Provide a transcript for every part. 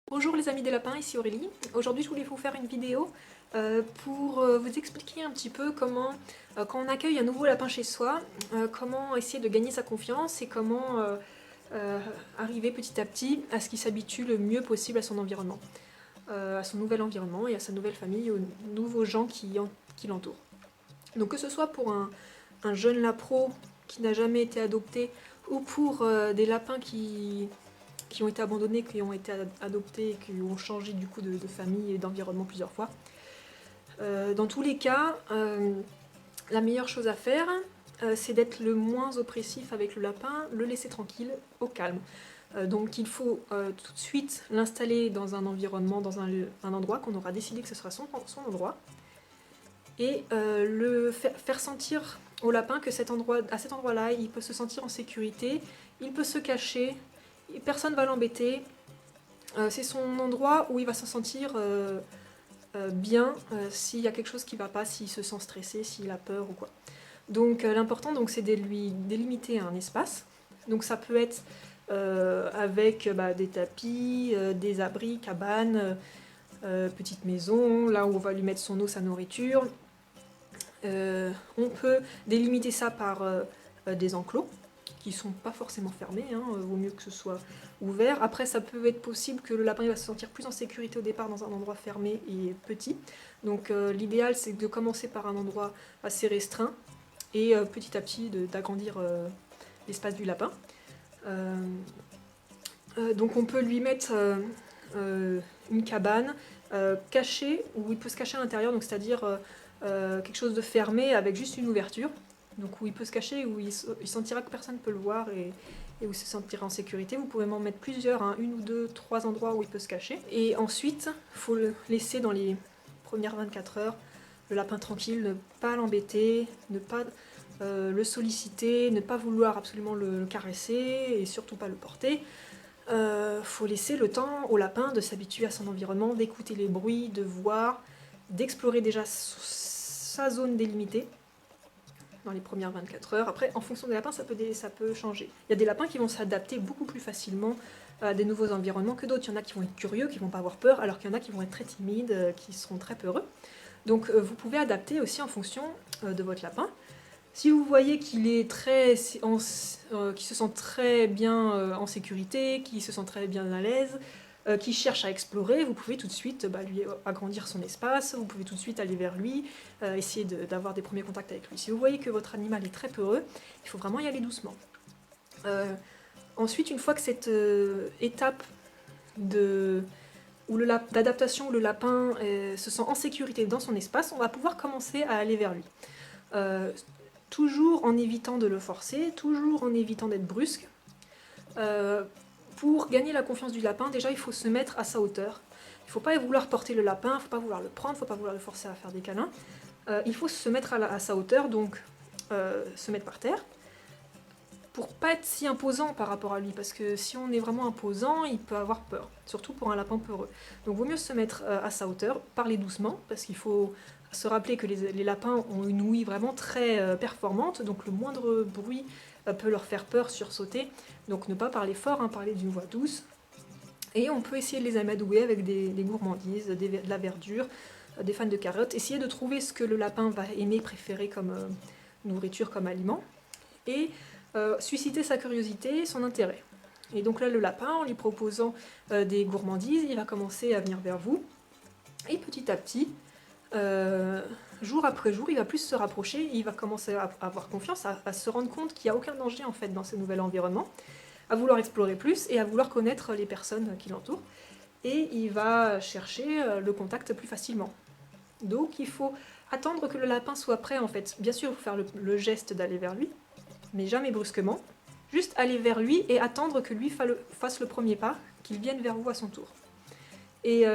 Bonjour les amis des lapins, ici Aurélie. Aujourd'hui je voulais vous faire une vidéo pour vous expliquer un petit peu comment, quand on accueille un nouveau lapin chez soi, comment essayer de gagner sa confiance et comment arriver petit à petit à ce qu'il s'habitue le mieux possible à son environnement, à son nouvel environnement et à sa nouvelle famille, aux nouveaux gens qui l'entourent. Donc que ce soit pour un jeune lapro qui n'a jamais été adopté ou pour des lapins qui ont été abandonnés, qui ont été adoptés, qui ont changé du coup de famille et d'environnement plusieurs fois. Dans tous les cas, la meilleure chose à faire, c'est d'être le moins oppressif avec le lapin, le laisser tranquille, au calme. Donc il faut tout de suite l'installer dans un environnement, dans un endroit qu'on aura décidé que ce sera son endroit, et le faire sentir au lapin que à cet endroit-là, il peut se sentir en sécurité, il peut se cacher, personne ne va l'embêter. C'est son endroit où il va se sentir bien s'il y a quelque chose qui ne va pas, s'il se sent stressé, s'il a peur ou quoi. Donc l'important c'est de lui délimiter un espace. Donc ça peut être avec des tapis, des abris, cabanes, petite maison, là où on va lui mettre son eau, sa nourriture. On peut délimiter ça par des enclos qui sont pas forcément fermés, vaut mieux que ce soit ouvert. Après, ça peut être possible que le lapin va se sentir plus en sécurité au départ dans un endroit fermé et petit. Donc l'idéal, c'est de commencer par un endroit assez restreint et petit à petit d'agrandir l'espace du lapin. Donc on peut lui mettre une cabane cachée, où il peut se cacher à l'intérieur, donc c'est-à-dire quelque chose de fermé avec juste une ouverture, donc où il peut se cacher, où il sentira que personne ne peut le voir et où il se sentira en sécurité. Vous pouvez m'en mettre plusieurs, une ou deux, trois endroits où il peut se cacher. Et ensuite, il faut le laisser dans les premières 24 heures, le lapin tranquille, ne pas l'embêter, ne pas le solliciter, ne pas vouloir absolument le caresser et surtout pas le porter. Faut laisser le temps au lapin de s'habituer à son environnement, d'écouter les bruits, de voir, d'explorer déjà sa zone délimitée dans les premières 24 heures. Après, en fonction des lapins, ça peut changer. Il y a des lapins qui vont s'adapter beaucoup plus facilement à des nouveaux environnements que d'autres. Il y en a qui vont être curieux, qui vont pas avoir peur, alors qu'il y en a qui vont être très timides, qui seront très peureux. Donc vous pouvez adapter aussi en fonction de votre lapin. Si vous voyez qu'il est qu'il se sent très bien en sécurité, qu'il se sent très bien à l'aise, qu'il cherche à explorer, vous pouvez tout de suite lui agrandir son espace, vous pouvez tout de suite aller vers lui, essayer d'avoir des premiers contacts avec lui. Si vous voyez que votre animal est très peureux, il faut vraiment y aller doucement. Ensuite, une fois que cette étape d'adaptation où le lapin se sent en sécurité dans son espace, on va pouvoir commencer à aller vers lui. Toujours en évitant de le forcer, toujours en évitant d'être brusque. Pour gagner la confiance du lapin, déjà il faut se mettre à sa hauteur. Il ne faut pas vouloir porter le lapin, il ne faut pas vouloir le prendre, il ne faut pas vouloir le forcer à faire des câlins. Il faut se mettre à sa hauteur, donc se mettre par terre, pour pas être si imposant par rapport à lui, parce que si on est vraiment imposant, il peut avoir peur, surtout pour un lapin peureux. Donc vaut mieux se mettre à sa hauteur, parler doucement, parce qu'il faut se rappeler que les lapins ont une ouïe vraiment très performante, donc le moindre bruit peut leur faire peur, sursauter. Donc ne pas parler fort, parler d'une voix douce. Et on peut essayer de les amadouer avec des gourmandises, de la verdure, des fans de carottes. Essayer de trouver ce que le lapin va aimer, préférer comme nourriture, comme aliment. Et susciter sa curiosité, son intérêt. Et donc là, le lapin, en lui proposant des gourmandises, il va commencer à venir vers vous. Et petit à petit, jour après jour, il va plus se rapprocher, il va commencer à avoir confiance, à se rendre compte qu'il n'y a aucun danger en fait dans ce nouvel environnement, à vouloir explorer plus et à vouloir connaître les personnes qui l'entourent. Et il va chercher le contact plus facilement. Donc il faut attendre que le lapin soit prêt en fait. Bien sûr, il faut faire le geste d'aller vers lui, mais jamais brusquement. Juste aller vers lui et attendre que lui fasse le premier pas, qu'il vienne vers vous à son tour. Et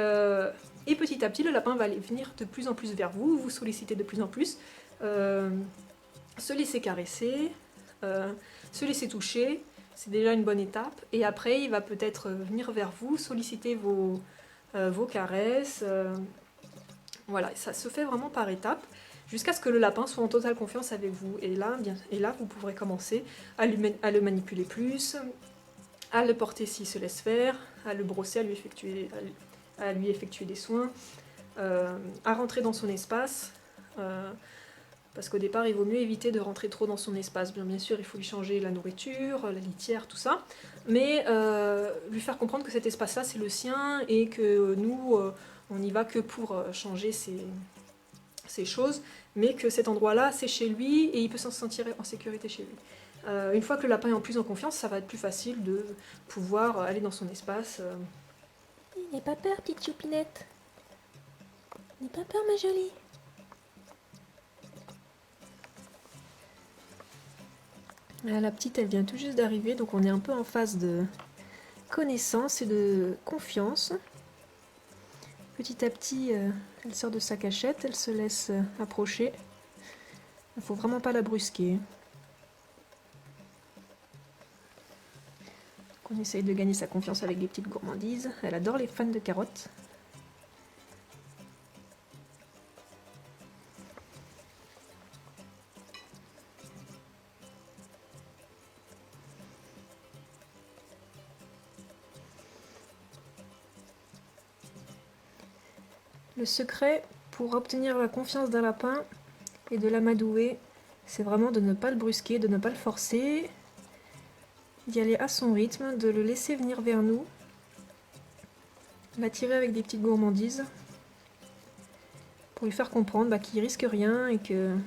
petit à petit, le lapin va aller venir de plus en plus vers vous, vous solliciter de plus en plus, se laisser caresser, se laisser toucher, c'est déjà une bonne étape. Et après, il va peut-être venir vers vous, solliciter vos caresses. Voilà, ça se fait vraiment par étapes, jusqu'à ce que le lapin soit en totale confiance avec vous. Et là vous pourrez commencer à le manipuler plus, à le porter s'il se laisse faire, à le brosser, à lui effectuer des soins, à rentrer dans son espace. Parce qu'au départ, il vaut mieux éviter de rentrer trop dans son espace. Bien sûr, il faut lui changer la nourriture, la litière, tout ça. Mais lui faire comprendre que cet espace-là, c'est le sien et que nous, on n'y va que pour changer ces choses. Mais que cet endroit-là, c'est chez lui et il peut s'en sentir en sécurité chez lui. Une fois que le lapin est en plus en confiance, ça va être plus facile de pouvoir aller dans son espace. N'aie pas peur, petite choupinette. N'aie pas peur, ma jolie. La petite, elle vient tout juste d'arriver, donc on est un peu en phase de connaissance et de confiance. Petit à petit, elle sort de sa cachette, elle se laisse approcher. Il ne faut vraiment pas la brusquer. Donc on essaye de gagner sa confiance avec des petites gourmandises. Elle adore les fans de carottes. Le secret pour obtenir la confiance d'un lapin et de l'amadouer, c'est vraiment de ne pas le brusquer, de ne pas le forcer, d'y aller à son rythme, de le laisser venir vers nous, l'attirer avec des petites gourmandises, pour lui faire comprendre qu'il risque rien et qu'il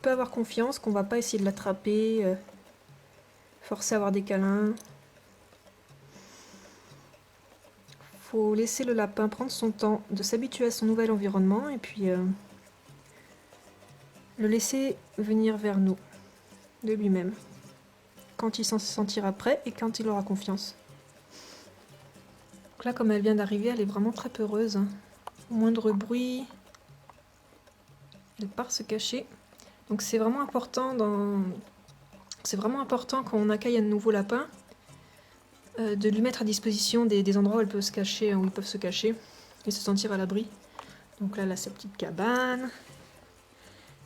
peut avoir confiance, qu'on va pas essayer de l'attraper, forcer à avoir des câlins. Faut laisser le lapin prendre son temps de s'habituer à son nouvel environnement et puis le laisser venir vers nous de lui-même quand il s'en sentira prêt et quand il aura confiance. Donc là, comme elle vient d'arriver, elle est vraiment très peureuse. Au moindre bruit, elle part se cacher. Donc c'est vraiment important quand on accueille un nouveau lapin de lui mettre à disposition des endroits où elle peut se cacher, où ils peuvent se cacher et se sentir à l'abri. Donc là, elle a sa petite cabane.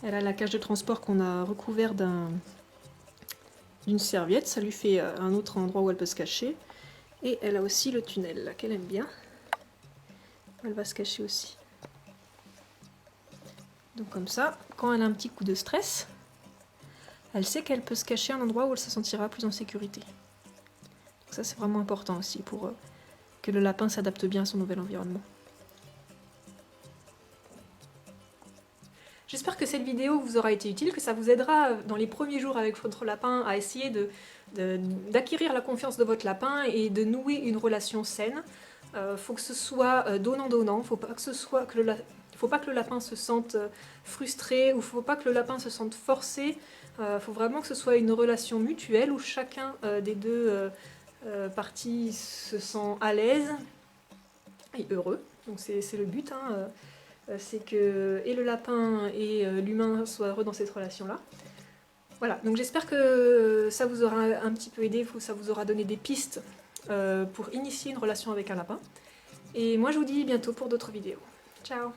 Elle a la cage de transport qu'on a recouvert d'une serviette. Ça lui fait un autre endroit où elle peut se cacher. Et elle a aussi le tunnel, là, qu'elle aime bien. Elle va se cacher aussi. Donc comme ça, quand elle a un petit coup de stress, elle sait qu'elle peut se cacher à un endroit où elle se sentira plus en sécurité. Donc ça, c'est vraiment important aussi pour que le lapin s'adapte bien à son nouvel environnement. J'espère que cette vidéo vous aura été utile, que ça vous aidera dans les premiers jours avec votre lapin à essayer d'acquérir la confiance de votre lapin et de nouer une relation saine. Faut que ce soit donnant-donnant, faut pas que le lapin se sente frustré ou faut pas que le lapin se sente forcé. Faut vraiment que ce soit une relation mutuelle où chacun des deux parties se sent à l'aise et heureux. Donc c'est le but, hein. C'est que et le lapin et l'humain soient heureux dans cette relation-là. Voilà, donc j'espère que ça vous aura un petit peu aidé, ça vous aura donné des pistes pour initier une relation avec un lapin. Et moi je vous dis bientôt pour d'autres vidéos. Ciao!